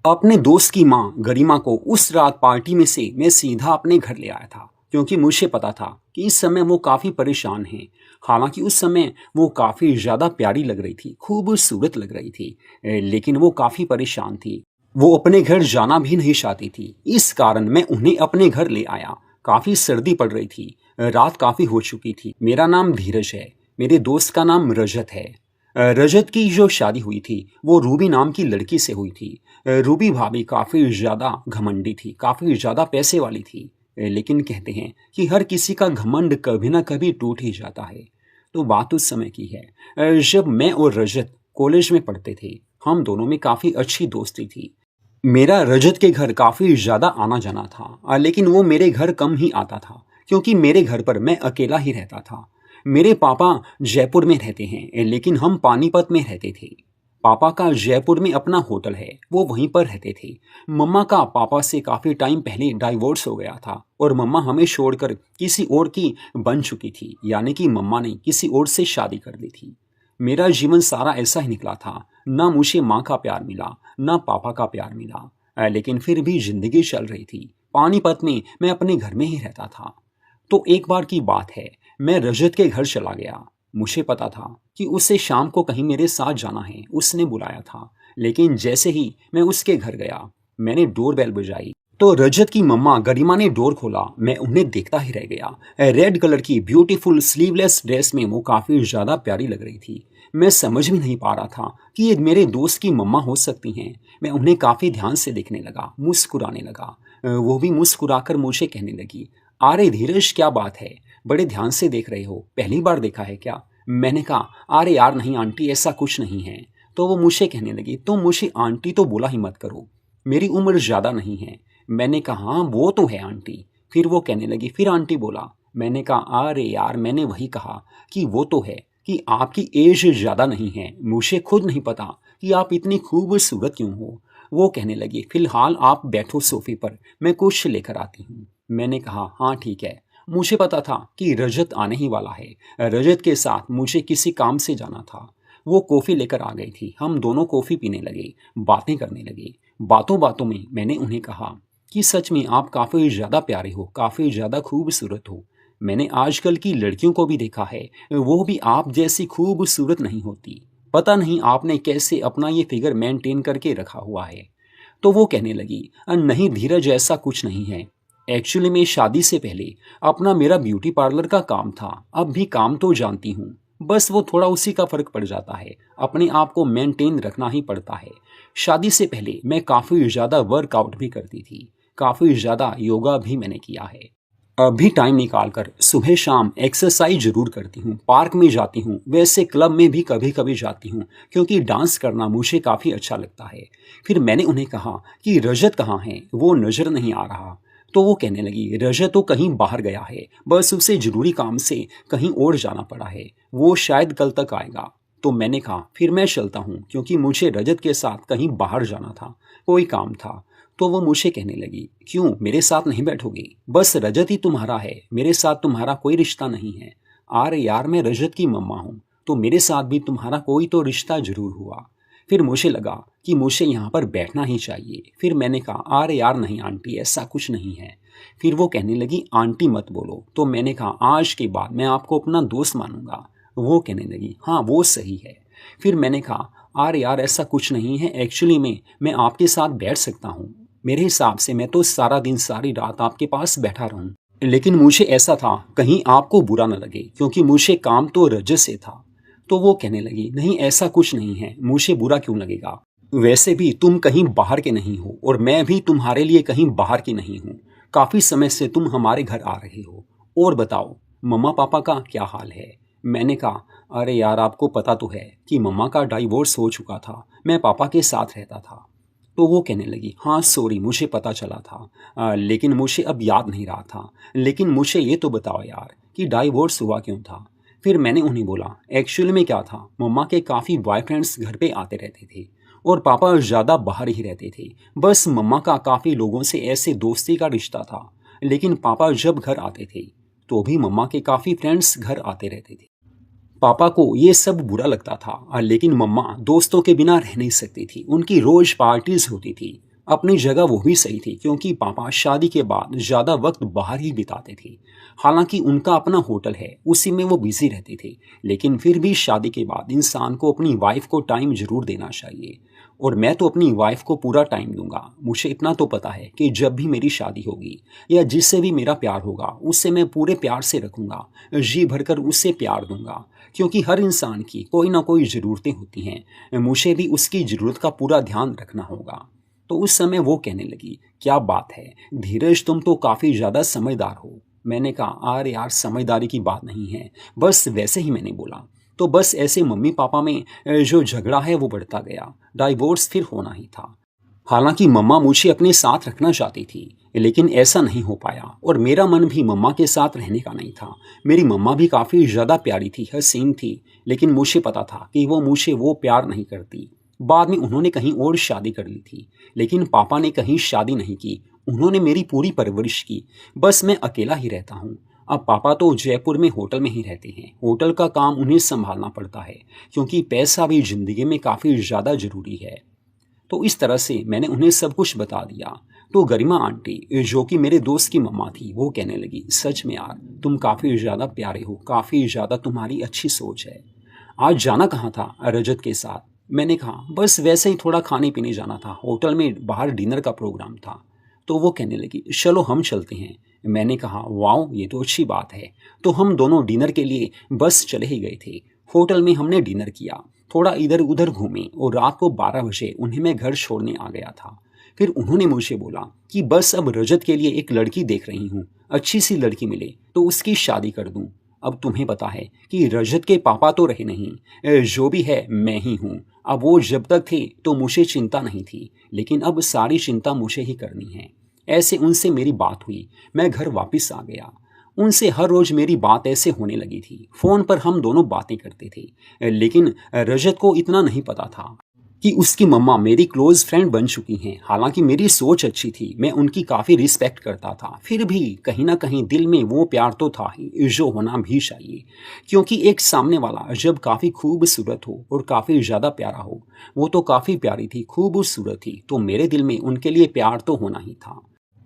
अपने दोस्त की माँ गरिमा को उस रात पार्टी में से मैं सीधा अपने घर ले आया था, क्योंकि मुझे पता था कि इस समय वो काफ़ी परेशान हैं। हालांकि उस समय वो काफ़ी ज़्यादा प्यारी लग रही थी, खूबसूरत लग रही थी, लेकिन वो काफ़ी परेशान थी। वो अपने घर जाना भी नहीं चाहती थी। इस कारण मैं उन्हें अपने घर ले आया। काफ़ी सर्दी पड़ रही थी, रात काफ़ी हो चुकी थी। मेरा नाम धीरज है, मेरे दोस्त का नाम रजत है। रजत की जो शादी हुई थी वो रूबी नाम की लड़की से हुई थी। रूबी भाभी काफ़ी ज़्यादा घमंडी थी, काफ़ी ज़्यादा पैसे वाली थी। लेकिन कहते हैं कि हर किसी का घमंड कभी ना कभी टूट ही जाता है। तो बात उस समय की है, जब मैं और रजत कॉलेज में पढ़ते थे। हम दोनों में काफ़ी अच्छी दोस्ती थी। मेरा रजत के घर काफ़ी ज़्यादा आना जाना था, लेकिन वो मेरे घर कम ही आता था, क्योंकि मेरे घर पर मैं अकेला ही रहता था। मेरे पापा जयपुर में रहते हैं, लेकिन हम पानीपत में रहते थे। पापा का जयपुर में अपना होटल है, वो वहीं पर रहते थे। मम्मा का पापा से काफ़ी टाइम पहले डाइवोर्स हो गया था और मम्मा हमें छोड़कर किसी और की बन चुकी थी, यानी कि मम्मा ने किसी और से शादी कर ली थी। मेरा जीवन सारा ऐसा ही निकला था। ना मुझे माँ का प्यार मिला, ना पापा का प्यार मिला, लेकिन फिर भी जिंदगी चल रही थी। पानीपत में मैं अपने घर में ही रहता था। तो एक बार की बात है, मैं रजत के घर चला गया। मुझे पता था कि उसे शाम को कहीं मेरे साथ जाना है, उसने बुलाया था। लेकिन जैसे ही मैं उसके घर गया, मैंने डोरबेल बजाई तो रजत की मम्मा गरिमा ने डोर खोला। मैं उन्हें देखता ही रह गया। रेड कलर की ब्यूटीफुल स्लीवलेस ड्रेस में वो काफ़ी ज़्यादा प्यारी लग रही थी। मैं समझ भी नहीं पा रहा था कि ये मेरे दोस्त की मम्मा हो सकती हैं। मैं उन्हें काफ़ी ध्यान से देखने लगा, मुस्कुराने लगा। वो भी मुस्कुराकर मुझे कहने लगी, अरे धीरज, क्या बात है, बड़े ध्यान से देख रहे हो, पहली बार देखा है क्या? मैंने कहा, अरे यार नहीं आंटी, ऐसा कुछ नहीं है। तो वो मुझे कहने लगी, तुम मुझे आंटी तो बोला ही मत करो, मेरी उम्र ज़्यादा नहीं है। मैंने कहा, हाँ वो तो है आंटी। फिर वो कहने लगी, फिर आंटी बोला। मैंने कहा, अरे यार, मैंने वही कहा कि वो तो है, कि आपकी एज ज़्यादा नहीं है। मुझे खुद नहीं पता कि आप इतनी खूबसूरत क्यों हो। वो कहने लगी, फिलहाल आप बैठो सोफे पर, मैं कुछ लेकर आती हूँ। मैंने कहा, हाँ ठीक है। मुझे पता था कि रजत आने ही वाला है। रजत के साथ मुझे किसी काम से जाना था। वो कॉफ़ी लेकर आ गई थी। हम दोनों कॉफ़ी पीने लगे, बातें करने लगे। बातों बातों में मैंने उन्हें कहा कि सच में आप काफ़ी ज़्यादा प्यारे हो, काफ़ी ज़्यादा खूबसूरत हो। मैंने आजकल की लड़कियों को भी देखा है, वो भी आप जैसी खूबसूरत नहीं होती। पता नहीं आपने कैसे अपना ये फिगर मेंटेन करके रखा हुआ है। तो वो कहने लगी, नहीं धीरज, ऐसा कुछ नहीं है। एक्चुअली मैं शादी से पहले अपना मेरा ब्यूटी पार्लर का काम था। अब भी काम तो जानती हूँ, बस वो थोड़ा उसी का फ़र्क पड़ जाता है। अपने आप को मेंटेन रखना ही पड़ता है। शादी से पहले मैं काफ़ी ज़्यादा वर्कआउट भी करती थी, काफ़ी ज़्यादा योगा भी मैंने किया है। अभी टाइम निकाल कर सुबह शाम एक्सरसाइज जरूर करती हूँ, पार्क में जाती हूँ, वैसे क्लब में भी कभी कभी जाती हूँ, क्योंकि डांस करना मुझे काफ़ी अच्छा लगता है। फिर मैंने उन्हें कहा कि रजत कहाँ है, वो नज़र नहीं आ रहा। तो वो कहने लगी, रजत तो कहीं बाहर गया है, बस उसे ज़रूरी काम से कहीं और जाना पड़ा है, वो शायद कल तक आएगा। तो मैंने कहा, फिर मैं चलता हूँ, क्योंकि मुझे रजत के साथ कहीं बाहर जाना था, कोई काम था। तो वो मुझे कहने लगी, क्यों मेरे साथ नहीं बैठोगी? बस रजत ही तुम्हारा है, मेरे साथ तुम्हारा कोई रिश्ता नहीं है। अरे यार, मैं रजत की मम्मा हूँ, तो मेरे साथ भी तुम्हारा कोई तो रिश्ता जरूर हुआ। फिर मुझे लगा कि मुझे यहाँ पर बैठना ही चाहिए। फिर मैंने कहा, अरे यार नहीं आंटी, ऐसा कुछ नहीं है। फिर वो कहने लगी, आंटी मत बोलो। तो मैंने कहा, आज के बाद मैं आपको अपना दोस्त मानूंगा। वो कहने लगी, हाँ वो सही है। फिर मैंने कहा, अरे यार ऐसा कुछ नहीं है, एक्चुअली में मैं आपके साथ बैठ सकता हूँ। मेरे हिसाब से मैं तो सारा दिन सारी रात आपके पास बैठा रहूं, लेकिन मुझे ऐसा था कहीं आपको बुरा न लगे, क्योंकि मुझे काम तो रजत से था। तो वो कहने लगी, नहीं ऐसा कुछ नहीं है, मुझे बुरा क्यों लगेगा? वैसे भी तुम कहीं बाहर के नहीं हो और मैं भी तुम्हारे लिए कहीं बाहर की नहीं हूँ। काफी समय से तुम हमारे घर आ रहे हो। और बताओ, मम्मा पापा का क्या हाल है? मैंने कहा, अरे यार आपको पता तो है कि मम्मा का डाइवोर्स हो चुका था, मैं पापा के साथ रहता था। तो वो कहने लगी, हाँ सॉरी, मुझे पता चला था, लेकिन मुझे अब याद नहीं रहा था। लेकिन मुझे ये तो बताओ यार कि डाइवोर्स हुआ क्यों था? फिर मैंने उन्हें बोला, एक्चुअली में क्या था, मम्मा के काफ़ी बॉयफ्रेंड्स घर पे आते रहते थे और पापा ज़्यादा बाहर ही रहते थे। बस मम्मा का काफ़ी लोगों से ऐसे दोस्ती का रिश्ता था। लेकिन पापा जब घर आते थे तो भी मम्मा के काफ़ी फ्रेंड्स घर आते रहते थे। पापा को ये सब बुरा लगता था, लेकिन मम्मा दोस्तों के बिना रह नहीं सकती थी। उनकी रोज पार्टीज होती थी, अपनी जगह वो भी सही थी, क्योंकि पापा शादी के बाद ज़्यादा वक्त बाहर ही बिताते थे। हालांकि उनका अपना होटल है, उसी में वो बिजी रहते थे, लेकिन फिर भी शादी के बाद इंसान को अपनी वाइफ को टाइम जरूर देना चाहिए। और मैं तो अपनी वाइफ को पूरा टाइम दूंगा। मुझे इतना तो पता है कि जब भी मेरी शादी होगी या जिससे भी मेरा प्यार होगा, उससे मैं पूरे प्यार से रखूंगा, जी भरकर उससे प्यार दूंगा। क्योंकि हर इंसान की कोई ना कोई ज़रूरतें होती हैं, मुझे भी उसकी ज़रूरत का पूरा ध्यान रखना होगा। तो उस समय वो कहने लगी, क्या बात है धीरज, तुम तो काफ़ी ज़्यादा समझदार हो। मैंने कहा, अरे यार समझदारी की बात नहीं है, बस वैसे ही मैंने बोला। तो बस ऐसे मम्मी पापा में जो झगड़ा है वो बढ़ता गया, डाइवोर्स फिर होना ही था। हालांकि मम्मा मुझे अपने साथ रखना चाहती थी, लेकिन ऐसा नहीं हो पाया और मेरा मन भी मम्मा के साथ रहने का नहीं था। मेरी मम्मा भी काफ़ी ज़्यादा प्यारी थी, हसीन थी, लेकिन मुझे पता था कि वो मुझे वो प्यार नहीं करती। बाद में उन्होंने कहीं और शादी कर ली थी, लेकिन पापा ने कहीं शादी नहीं की। उन्होंने मेरी पूरी परवरिश की, बस मैं अकेला ही रहता हूँ। अब पापा तो जयपुर में होटल में ही रहते हैं, होटल का काम उन्हें संभालना पड़ता है, क्योंकि पैसा भी ज़िंदगी में काफ़ी ज़्यादा ज़रूरी है। तो इस तरह से मैंने उन्हें सब कुछ बता दिया। तो गरिमा आंटी, जो कि मेरे दोस्त की मम्मा थी, वो कहने लगी, सच में यार तुम काफ़ी ज़्यादा प्यारे हो, काफ़ी ज़्यादा तुम्हारी अच्छी सोच है। आज जाना कहाँ था रजत के साथ? मैंने कहा, बस वैसे ही थोड़ा खाने पीने जाना था, होटल में बाहर डिनर का प्रोग्राम था। तो वो कहने लगी, चलो हम चलते हैं। मैंने कहा, वाओ ये तो अच्छी बात है। तो हम दोनों डिनर के लिए बस चले ही गए थे। होटल में हमने डिनर किया, थोड़ा इधर उधर घूमे और रात को 12 बजे उन्हें मैं घर छोड़ने आ गया था। फिर उन्होंने मुझे बोला कि बस अब रजत के लिए एक लड़की देख रही हूँ, अच्छी सी लड़की मिले तो उसकी शादी कर दूँ। अब तुम्हें पता है कि रजत के पापा तो रहे नहीं, जो भी है मैं ही हूँ। अब वो जब तक थे तो मुझे चिंता नहीं थी, लेकिन अब सारी चिंता मुझे ही करनी है। ऐसे उनसे मेरी बात हुई, मैं घर वापस आ गया। उनसे हर रोज मेरी बात ऐसे होने लगी थी। फोन पर हम दोनों बातें करते थे, लेकिन रजत को इतना नहीं पता था कि उसकी मम्मा मेरी क्लोज फ्रेंड बन चुकी हैं। हालांकि मेरी सोच अच्छी थी, मैं उनकी काफ़ी रिस्पेक्ट करता था, फिर भी कहीं ना कहीं दिल में वो प्यार तो था ही जो होना भी चाहिए। क्योंकि एक सामने वाला जब काफ़ी खूबसूरत हो और काफ़ी ज़्यादा प्यारा हो, वो तो काफ़ी प्यारी थी, खूबसूरत थी, तो मेरे दिल में उनके लिए प्यार तो होना ही था।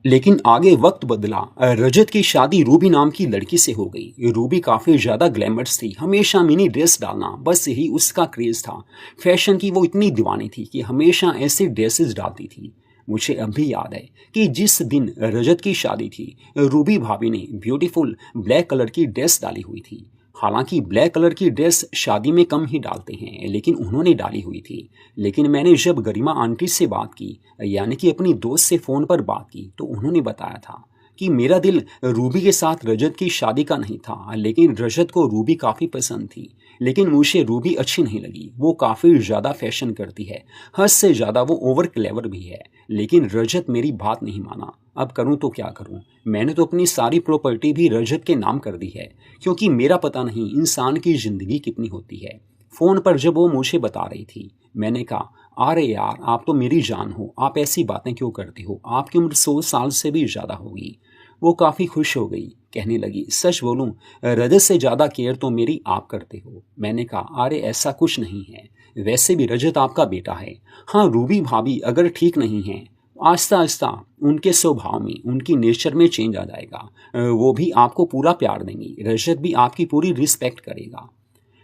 लेकिन आगे वक्त बदला, रजत की शादी रूबी नाम की लड़की से हो गई। रूबी काफ़ी ज़्यादा ग्लैमरस थी, हमेशा मिनी ड्रेस डालना बस यही उसका क्रेज़ था। फैशन की वो इतनी दीवानी थी कि हमेशा ऐसे ड्रेसेस डालती थी। मुझे अब भी याद है कि जिस दिन रजत की शादी थी, रूबी भाभी ने ब्यूटीफुल ब्लैक कलर की ड्रेस डाली हुई थी। हालांकि ब्लैक कलर की ड्रेस शादी में कम ही डालते हैं, लेकिन उन्होंने डाली हुई थी। लेकिन मैंने जब गरिमा आंटी से बात की, यानी कि अपनी दोस्त से फ़ोन पर बात की, तो उन्होंने बताया था कि मेरा दिल रूबी के साथ रजत की शादी का नहीं था, लेकिन रजत को रूबी काफ़ी पसंद थी। लेकिन मुझे रूबी अच्छी नहीं लगी, वो काफ़ी ज़्यादा फैशन करती है, हद से ज़्यादा वो ओवर क्लेवर भी है। लेकिन रजत मेरी बात नहीं माना। अब करूं तो क्या करूं? मैंने तो अपनी सारी प्रॉपर्टी भी रजत के नाम कर दी है, क्योंकि मेरा पता नहीं इंसान की ज़िंदगी कितनी होती है। फ़ोन पर जब वो मुझे बता रही थी, मैंने कहा, अरे यार आप तो मेरी जान हो, आप ऐसी बातें क्यों करते हो? आपकी उम्र 100 साल से भी ज़्यादा होगी। वो काफ़ी खुश हो गई, कहने लगी, सच बोलूं रजत से ज़्यादा केयर तो मेरी आप करते हो। मैंने कहा, अरे ऐसा कुछ नहीं है, वैसे भी रजत आपका बेटा है। हाँ, रूबी भाभी अगर ठीक नहीं है, आहिस्ता आहिस्ता उनके स्वभाव में, उनकी नेचर में चेंज आ जाएगा। वो भी आपको पूरा प्यार देंगी, रजत भी आपकी पूरी रिस्पेक्ट करेगा।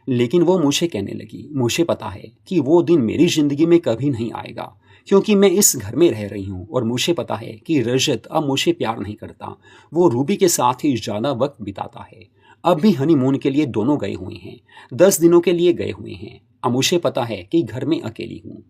लेकिन वो मुझे कहने लगी, मुझे पता है कि वो दिन मेरी ज़िंदगी में कभी नहीं आएगा, क्योंकि मैं इस घर में रह रही हूँ और मुझे पता है कि रजत अब मुझे प्यार नहीं करता, वो रूबी के साथ ही ज़्यादा वक्त बिताता है। अब भी हनीमून के लिए दोनों गए हुए हैं, 10 दिनों के लिए गए हुए हैं। अब मुझे पता है कि घर में अकेली हूँ।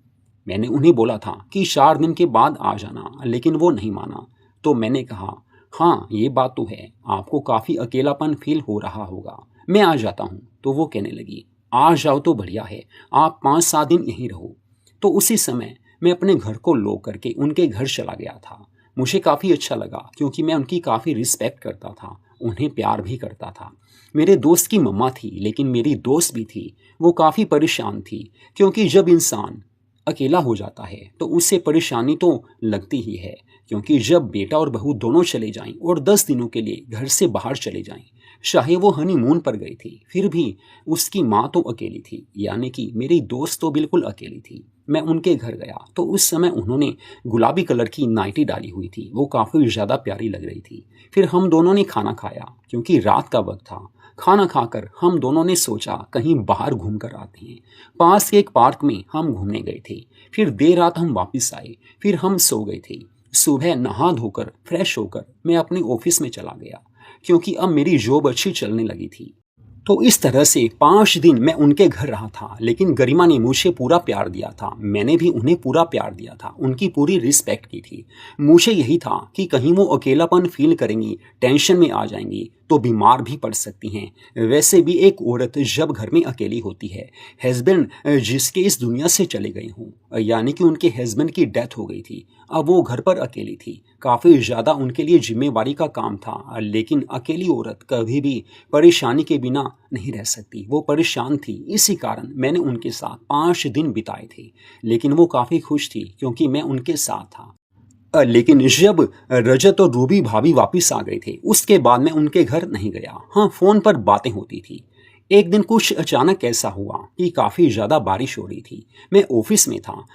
मैंने उन्हें बोला था कि 4 दिन के बाद आ जाना, लेकिन वो नहीं माना। तो मैंने कहा, हाँ ये बात तो है, आपको काफ़ी अकेलापन फील हो रहा होगा, मैं आ जाता हूँ। तो वो कहने लगी, आ जाओ तो बढ़िया है, आप 5-7 दिन यहीं रहो। तो उसी समय मैं अपने घर को लॉक करके उनके घर चला गया था। मुझे काफ़ी अच्छा लगा, क्योंकि मैं उनकी काफ़ी रिस्पेक्ट करता था, उन्हें प्यार भी करता था। मेरे दोस्त की मम्मा थी, लेकिन मेरी दोस्त भी थी, वो काफ़ी परेशान थी, क्योंकि जब इंसान अकेला हो जाता है तो उससे परेशानी तो लगती ही है। क्योंकि जब बेटा और बहू दोनों चले जाएं और 10 दिनों के लिए घर से बाहर चले जाएं, चाहे वो हनीमून पर गई थी, फिर भी उसकी माँ तो अकेली थी, यानी कि मेरी दोस्त तो बिल्कुल अकेली थी। मैं उनके घर गया तो उस समय उन्होंने गुलाबी कलर की नाइटी डाली हुई थी, वो काफ़ी ज़्यादा प्यारी लग रही थी। फिर हम दोनों ने खाना खाया क्योंकि रात का वक्त था। खाना खाकर हम दोनों ने सोचा कहीं बाहर घूम कर आते हैं। पास के एक पार्क में हम घूमने गए थे। फिर देर रात हम वापस आए, फिर हम सो गए थे। सुबह नहा धोकर फ्रेश होकर मैं अपने ऑफिस में चला गया क्योंकि अब मेरी जॉब अच्छी चलने लगी थी। तो इस तरह से 5 दिन मैं उनके घर रहा था, लेकिन गरिमा ने मुझे पूरा प्यार दिया था, मैंने भी उन्हें पूरा प्यार दिया था, उनकी पूरी रिस्पेक्ट की थी। मुझे यही था कि कहीं वो अकेलापन फील करेंगी, टेंशन में आ जाएंगी तो बीमार भी पड़ सकती हैं। वैसे भी एक औरत जब घर में अकेली होती है, हस्बैंड जिसके इस दुनिया से चले गए हों, यानी कि उनके हस्बैंड की डेथ हो गई थी, अब वो घर पर अकेली थी, काफ़ी ज़्यादा उनके लिए जिम्मेवारी का काम था। लेकिन अकेली औरत कभी भी परेशानी के बिना नहीं रह सकती, वो परेशान थी। इसी कारण मैंने उनके साथ 5 दिन बिताए थे, लेकिन वो काफ़ी खुश थी क्योंकि मैं उनके साथ था। लेकिन जब रजत और रूबी भाभी वापस आ गए थे, उसके बाद मैं उनके घर नहीं गया। हाँ, फोन पर बातें होती थी। एक दिन कुछ अचानक ऐसा हुआ कि काफी ज्यादा बारिश हो रही थी, मैं ऑफिस में था।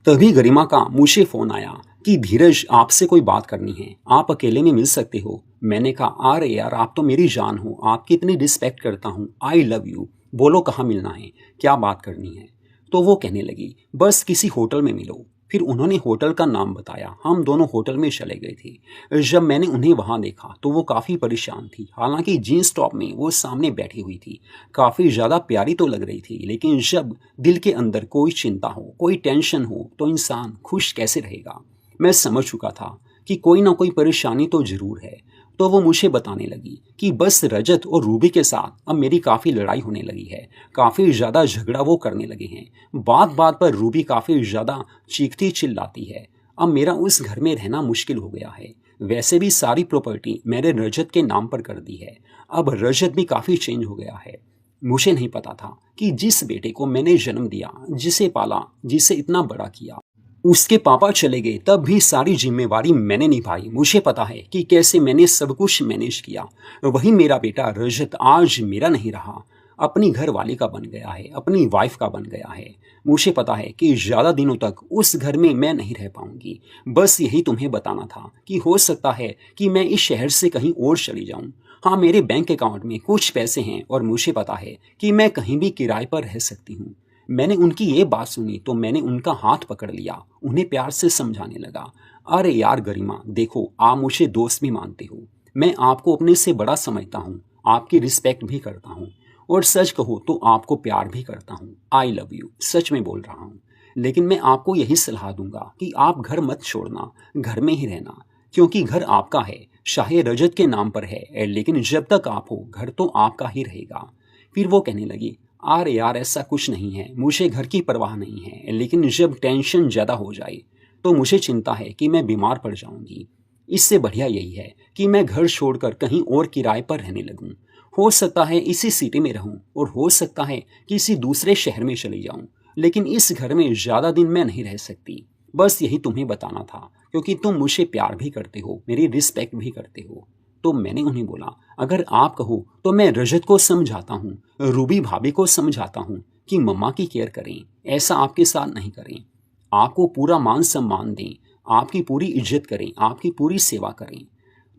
तभी गरिमा का मुझे फोन आया कि धीरज, आपसे कोई बात करनी है, आप अकेले में मिल सकते हो। मैंने कहा, अरे यार, आप तो मेरी जान हो, आपकी इतनी रिस्पेक्ट करता हूँ, आई लव यू, बोलो कहाँ मिलना है, क्या बात करनी है। तो वो कहने लगी, बस किसी होटल में मिलो। फिर उन्होंने होटल का नाम बताया, हम दोनों होटल में चले गए थे। जब मैंने उन्हें वहां देखा तो वो काफ़ी परेशान थी, हालांकि जीन्स टॉप में वो सामने बैठी हुई थी, काफ़ी ज़्यादा प्यारी तो लग रही थी। लेकिन जब दिल के अंदर कोई चिंता हो, कोई टेंशन हो, तो इंसान खुश कैसे रहेगा। मैं समझ चुका था कि कोई ना कोई परेशानी तो जरूर है। तो वो मुझे बताने लगी कि बस रजत और रूबी के साथ अब मेरी काफ़ी लड़ाई होने लगी है, काफ़ी ज़्यादा झगड़ा वो करने लगे हैं। बात बात पर रूबी काफ़ी ज़्यादा चीखती चिल्लाती है। अब मेरा उस घर में रहना मुश्किल हो गया है। वैसे भी सारी प्रॉपर्टी मैंने रजत के नाम पर कर दी है। अब रजत भी काफ़ी चेंज हो गया है। मुझे नहीं पता था कि जिस बेटे को मैंने जन्म दिया, जिसे पाला, जिसे इतना बड़ा किया, उसके पापा चले गए, तब भी सारी जिम्मेवारी मैंने निभाई। मुझे पता है कि कैसे मैंने सब कुछ मैनेज किया। वही मेरा बेटा रजत आज मेरा नहीं रहा, अपनी घर वाली का बन गया है, अपनी वाइफ का बन गया है। मुझे पता है कि ज़्यादा दिनों तक उस घर में मैं नहीं रह पाऊंगी। बस यही तुम्हें बताना था कि हो सकता है कि मैं इस शहर से कहीं और चली जाऊं। हाँ, मेरे बैंक अकाउंट में कुछ पैसे हैं और मुझे पता है कि मैं कहीं भी किराए पर रह सकती हूँ। मैंने उनकी ये बात सुनी तो मैंने उनका हाथ पकड़ लिया, उन्हें प्यार से समझाने लगा, अरे यार गरिमा, देखो, आप मुझे दोस्त भी मानते हो, मैं आपको अपने से बड़ा समझता हूँ, आपकी रिस्पेक्ट भी करता हूँ, और सच कहो तो आपको प्यार भी करता हूँ। आई लव यू, सच में बोल रहा हूँ। लेकिन मैं आपको यही सलाह दूंगा कि आप घर मत छोड़ना, घर में ही रहना, क्योंकि घर आपका है, चाहे रजत के नाम पर है, लेकिन जब तक आप हो घर तो आपका ही रहेगा। फिर वो कहने लगी, अरे यार, ऐसा कुछ नहीं है, मुझे घर की परवाह नहीं है, लेकिन जब टेंशन ज़्यादा हो जाए तो मुझे चिंता है कि मैं बीमार पड़ जाऊंगी। इससे बढ़िया यही है कि मैं घर छोड़कर कहीं और किराए पर रहने लगूं। हो सकता है इसी सिटी में रहूं और हो सकता है किसी दूसरे शहर में चली जाऊं, लेकिन इस घर में ज़्यादा दिन मैं नहीं रह सकती। बस यही तुम्हें बताना था, क्योंकि तुम मुझे प्यार भी करते हो, मेरी रिस्पेक्ट भी करते हो। तो मैंने उन्हें बोला, अगर आप कहो तो मैं रजत को समझाता हूँ, रूबी भाभी को समझाता हूँ कि मम्मा की केयर करें, ऐसा आपके साथ नहीं करें, आपको पूरा मान सम्मान दें, आपकी पूरी इज्जत करें, आपकी पूरी सेवा करें।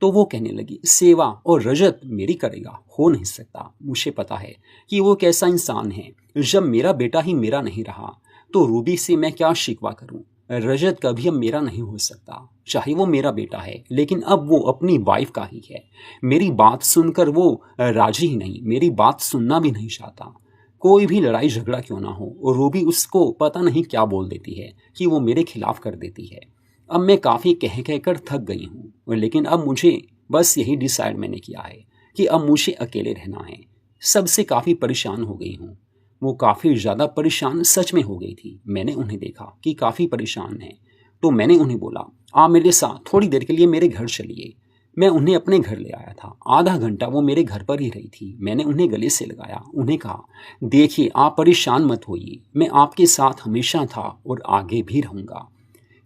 तो वो कहने लगी, सेवा और रजत मेरी करेगा, हो नहीं सकता। मुझे पता है कि वो कैसा इंसान है। जब मेरा बेटा ही मेरा नहीं रहा तो रूबी से मैं क्या शिकवा करूं। रजत कभी अब मेरा नहीं हो सकता, चाहे वो मेरा बेटा है, लेकिन अब वो अपनी वाइफ का ही है। मेरी बात सुनकर वो राजी ही नहीं, मेरी बात सुनना भी नहीं चाहता। कोई भी लड़ाई झगड़ा क्यों ना हो, और रूबी उसको पता नहीं क्या बोल देती है कि वो मेरे खिलाफ कर देती है। अब मैं काफ़ी कह कह कर थक गई हूँ, लेकिन अब मुझे बस यही डिसाइड मैंने किया है कि अब मुझे अकेले रहना है। सबसे काफ़ी परेशान हो गई हूँ। वो काफ़ी ज़्यादा परेशान सच में हो गई थी। मैंने उन्हें देखा कि काफ़ी परेशान है, तो मैंने उन्हें बोला, आप मेरे साथ थोड़ी देर के लिए मेरे घर चलिए। मैं उन्हें अपने घर ले आया था। आधा घंटा वो मेरे घर पर ही रही थी। मैंने उन्हें गले से लगाया, उन्हें कहा, देखिए, आप परेशान मत होइए, मैं आपके साथ हमेशा था और आगे भी रहूँगा।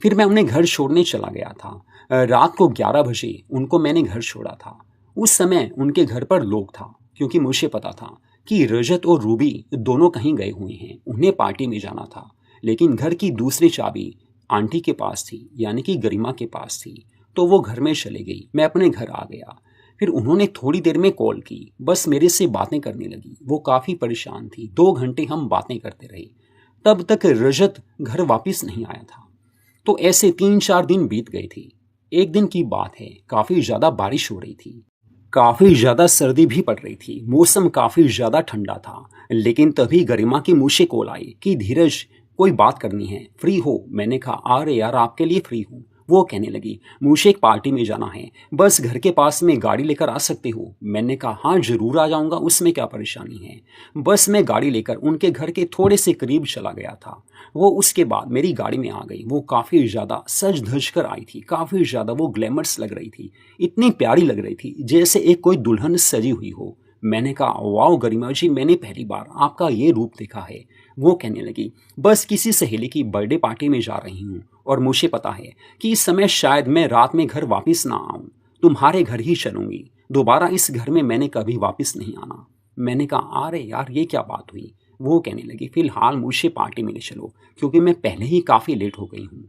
फिर मैं उन्हें घर छोड़ने चला गया था। रात को 11 बजे उनको मैंने घर छोड़ा था। उस समय उनके घर पर लोग था, क्योंकि मुझे पता था कि रजत और रूबी दोनों कहीं गए हुए हैं, उन्हें पार्टी में जाना था। लेकिन घर की दूसरी चाबी आंटी के पास थी, यानी कि गरिमा के पास थी। तो वो घर में चले गई, मैं अपने घर आ गया। फिर उन्होंने थोड़ी देर में कॉल की, बस मेरे से बातें करने लगी। वो काफ़ी परेशान थी। 2 घंटे हम बातें करते रहे। तब तक रजत घर वापस नहीं आया था। तो ऐसे 3-4 दिन बीत गए थे। एक दिन की बात है, काफ़ी ज़्यादा बारिश हो रही थी, काफ़ी ज़्यादा सर्दी भी पड़ रही थी, मौसम काफ़ी ज़्यादा ठंडा था। लेकिन तभी गरिमा की मुँह से कॉल आई कि धीरज, कोई बात करनी है, फ्री हो? मैंने कहा अरे यार, आपके लिए फ्री हूँ। वो कहने लगी मुझे एक पार्टी में जाना है, बस घर के पास में गाड़ी लेकर आ सकते हो? मैंने कहा हाँ ज़रूर आ जाऊँगा, उसमें क्या परेशानी है। बस मैं गाड़ी लेकर उनके घर के थोड़े से करीब चला गया था। वो उसके बाद मेरी गाड़ी में आ गई। वो काफ़ी ज़्यादा सज धज कर आई थी, काफ़ी ज़्यादा वो ग्लैमरस लग रही थी, इतनी प्यारी लग रही थी जैसे एक कोई दुल्हन सजी हुई हो। मैंने कहा वाह गरिमा जी, मैंने पहली बार आपका ये रूप देखा है। वो कहने लगी बस किसी सहेली की बर्थडे पार्टी में जा रही हूँ और मुझे पता है कि इस समय शायद मैं रात में घर वापस ना आऊँ, तुम्हारे घर ही चलूँगी, दोबारा इस घर में मैंने कभी वापस नहीं आना। मैंने कहा अरे यार, ये क्या बात हुई। वो कहने लगी फिलहाल मुझे पार्टी में ले चलो, क्योंकि मैं पहले ही काफ़ी लेट हो गई हूँ।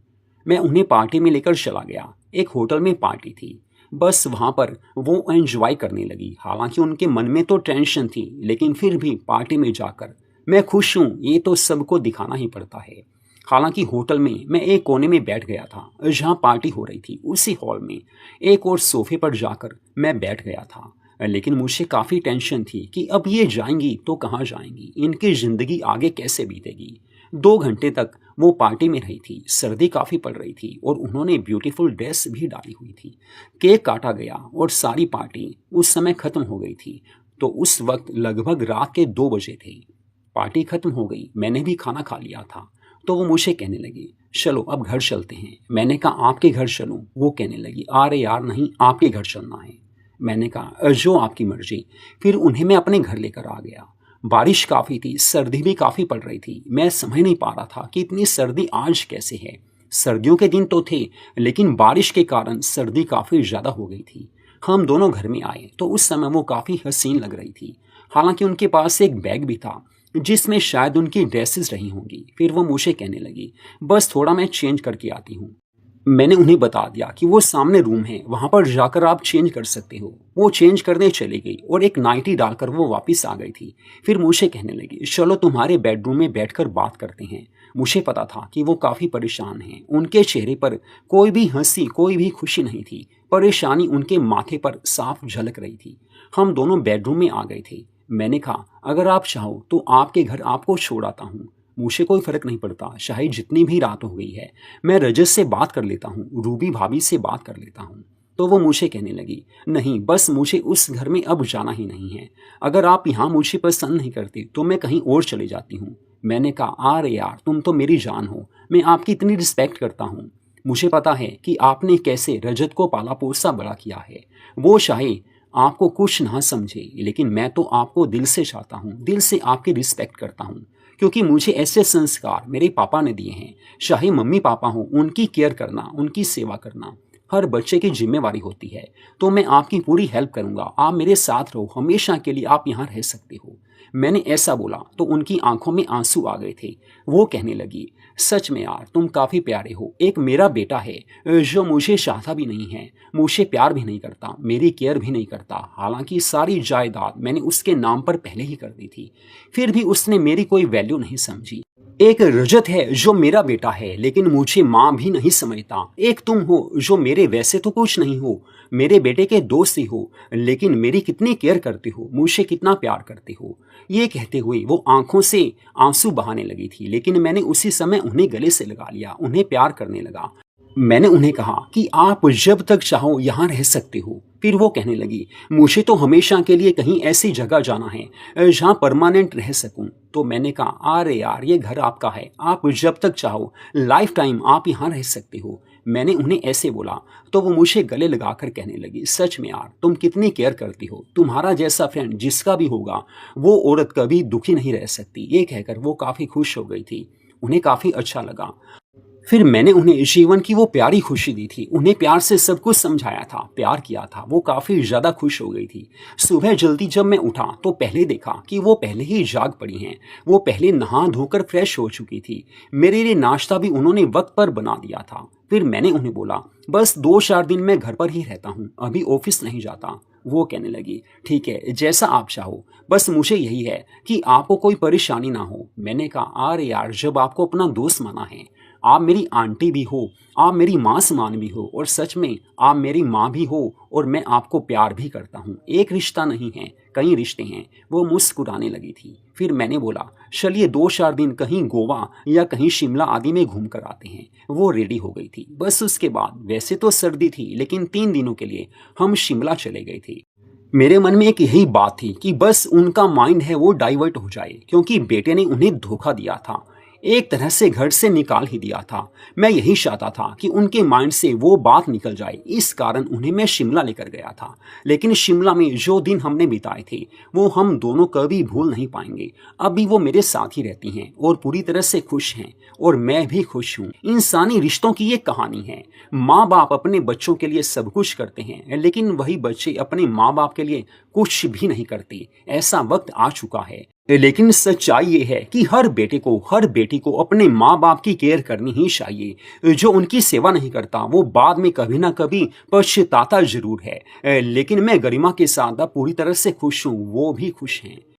मैं उन्हें पार्टी में लेकर चला गया। एक होटल में पार्टी थी, बस वहाँ पर वो एंजॉय करने लगी। हालांकि उनके मन में तो टेंशन थी, लेकिन फिर भी पार्टी में जाकर मैं खुश हूँ, ये तो सबको दिखाना ही पड़ता है। हालांकि होटल में मैं एक कोने में बैठ गया था जहाँ पार्टी हो रही थी। उसी हॉल में एक और सोफे पर जाकर मैं बैठ गया था। लेकिन मुझे काफ़ी टेंशन थी कि अब ये जाएंगी तो कहाँ जाएंगी, इनकी ज़िंदगी आगे कैसे बीतेगी। 2 घंटे तक वो पार्टी में रही थी, सर्दी काफ़ी पड़ रही थी और उन्होंने ब्यूटीफुल ड्रेस भी डाली हुई थी। केक काटा गया और सारी पार्टी उस समय ख़त्म हो गई थी। तो उस वक्त लगभग रात के 2 बजे थे। पार्टी ख़त्म हो गई, मैंने भी खाना खा लिया था। तो वो मुझे कहने लगी चलो अब घर चलते हैं। मैंने कहा आपके घर चलूं? वो कहने लगी अरे यार नहीं, आपके घर चलना है। मैंने कहा जो आपकी मर्जी। फिर उन्हें मैं अपने घर लेकर आ गया। बारिश काफ़ी थी, सर्दी भी काफ़ी पड़ रही थी। मैं समझ नहीं पा रहा था कि इतनी सर्दी आज कैसे है। सर्दियों के दिन तो थे, लेकिन बारिश के कारण सर्दी काफ़ी ज़्यादा हो गई थी। हम दोनों घर में आए तो उस समय वो काफ़ी हसीन लग रही थी। हालांकि उनके पास एक बैग भी था जिसमें शायद उनकी ड्रेसेस रही होंगी। फिर वो मुझे कहने लगी बस थोड़ा मैं चेंज करके आती हूँ। मैंने उन्हें बता दिया कि वो सामने रूम है, वहां पर जाकर आप चेंज कर सकते हो। वो चेंज करने चली गई और एक नाइटी डालकर वो वापस आ गई थी। फिर मुझे कहने लगी चलो तुम्हारे बेडरूम में बैठकर बात करते हैं। मुझे पता था कि वो काफ़ी परेशान हैं। उनके चेहरे पर कोई भी हंसी, कोई भी खुशी नहीं थी। परेशानी उनके माथे पर साफ झलक रही थी। हम दोनों बेडरूम में आ गए थे। मैंने कहा अगर आप चाहो तो आपके घर आपको छोड़ आता हूँ, मुझे कोई फर्क नहीं पड़ता, चाहे जितनी भी रात हो गई है। मैं रजत से बात कर लेता हूँ, रूबी भाभी से बात कर लेता हूँ। तो वो मुझे कहने लगी नहीं, बस मुझे उस घर में अब जाना ही नहीं है। अगर आप यहाँ मुझे पसंद नहीं करती तो मैं कहीं और चली जाती हूँ। मैंने कहा अरे यार, तुम तो मेरी जान हो, मैं आपकी इतनी रिस्पेक्ट करता हूँ। मुझे पता है कि आपने कैसे रजत को पाला पोसा बड़ा किया है। वो चाहे आपको कुछ ना समझे, लेकिन मैं तो आपको दिल से चाहता हूँ, दिल से आपकी रिस्पेक्ट करता हूँ। क्योंकि मुझे ऐसे संस्कार मेरे पापा ने दिए हैं। चाहे मम्मी पापा हों, उनकी केयर करना, उनकी सेवा करना हर बच्चे की जिम्मेवारी होती है। तो मैं आपकी पूरी हेल्प करूंगा, आप मेरे साथ रहो, हमेशा के लिए आप यहाँ रह सकते हो। मैंने ऐसा बोला तो उनकी आंखों में आंसू आ गए थे। वो कहने लगी सच में यार, तुम काफ़ी प्यारे हो। एक मेरा बेटा है जो मुझे चाहता भी नहीं है, मुझे प्यार भी नहीं करता, मेरी केयर भी नहीं करता। हालांकि सारी जायदाद मैंने उसके नाम पर पहले ही कर दी थी, फिर भी उसने मेरी कोई वैल्यू नहीं समझी। एक रजत है जो मेरा बेटा है, लेकिन मुझे माँ भी नहीं समझता। एक तुम हो जो मेरे वैसे तो कुछ नहीं हो, मेरे बेटे के दोस्त ही हो, लेकिन मेरी कितनी केयर करते हो, मुझे कितना प्यार करते हो। ये कहते हुए वो आंखों से आंसू बहाने लगी थी, लेकिन मैंने उसी समय उन्हें गले से लगा लिया, उन्हें प्यार करने लगा। मैंने उन्हें कहा कि आप जब तक चाहो यहाँ रह सकते हो। फिर वो कहने लगी मुझे तो हमेशा के लिए कहीं ऐसी जगह जाना है जहाँ परमानेंट रह सकूं। तो मैंने कहा अरे यार, ये घर आपका है, आप जब तक चाहो लाइफ टाइम आप यहाँ रह सकते हो। मैंने उन्हें ऐसे बोला तो वो मुझे गले लगाकर कहने लगी सच में यार, तुम कितनी केयर करती हो, तुम्हारा जैसा फ्रेंड जिसका भी होगा वो औरत कभी दुखी नहीं रह सकती। ये कहकर वो काफ़ी खुश हो गई थी, उन्हें काफ़ी अच्छा लगा। फिर मैंने उन्हें जीवन की वो प्यारी खुशी दी थी, उन्हें प्यार से सब कुछ समझाया था, प्यार किया था। वो काफ़ी ज़्यादा खुश हो गई थी। सुबह जल्दी जब मैं उठा तो पहले देखा कि वो पहले ही जाग पड़ी हैं। वो पहले नहा धोकर फ्रेश हो चुकी थी। मेरे लिए नाश्ता भी उन्होंने वक्त पर बना दिया था। फिर मैंने उन्हें बोला, बस 2-4 दिन मैं घर पर ही रहता हूँ, अभी ऑफिस नहीं जाता। वो कहने लगी, ठीक है, जैसा आप चाहो, बस मुझे यही है कि आपको कोई परेशानी ना हो। मैंने कहा, अरे यार, जब आपको अपना दोस्त माना है, आप मेरी आंटी भी हो, आप मेरी माँ समान भी हो, और सच में आप मेरी माँ भी हो, और मैं आपको प्यार भी करता हूँ। एक रिश्ता नहीं है, कई रिश्ते हैं। वो मुस्कुराने लगी थी। फिर मैंने बोला, चलिए 2-4 दिन कहीं गोवा या कहीं शिमला आदि में घूम कर आते हैं। वो रेडी हो गई थी। बस उसके बाद, वैसे तो सर्दी थी, लेकिन 3 दिनों के लिए हम शिमला चले गए थे। मेरे मन में एक यही बात थी कि बस उनका माइंड है वो डाइवर्ट हो जाए, क्योंकि बेटे ने उन्हें धोखा दिया था, एक तरह से घर से निकाल ही दिया था। मैं यही चाहता था कि उनके माइंड से वो बात निकल जाए, इस कारण उन्हें मैं शिमला लेकर गया था। लेकिन शिमला में जो दिन हमने बिताए थे वो हम दोनों कभी भूल नहीं पाएंगे। अभी वो मेरे साथ ही रहती हैं और पूरी तरह से खुश हैं, और मैं भी खुश हूँ। इंसानी रिश्तों की ये कहानी है। माँ बाप अपने बच्चों के लिए सब कुछ करते हैं, लेकिन वही बच्चे अपने माँ बाप के लिए कुछ भी नहीं करते। ऐसा वक्त आ चुका है। लेकिन सच्चाई ये है कि हर बेटे को, हर बेटी को अपने माँ बाप की केयर करनी ही चाहिए। जो उनकी सेवा नहीं करता वो बाद में कभी ना कभी पछताता जरूर है। लेकिन मैं गरिमा के साथ अब पूरी तरह से खुश हूँ, वो भी खुश हैं।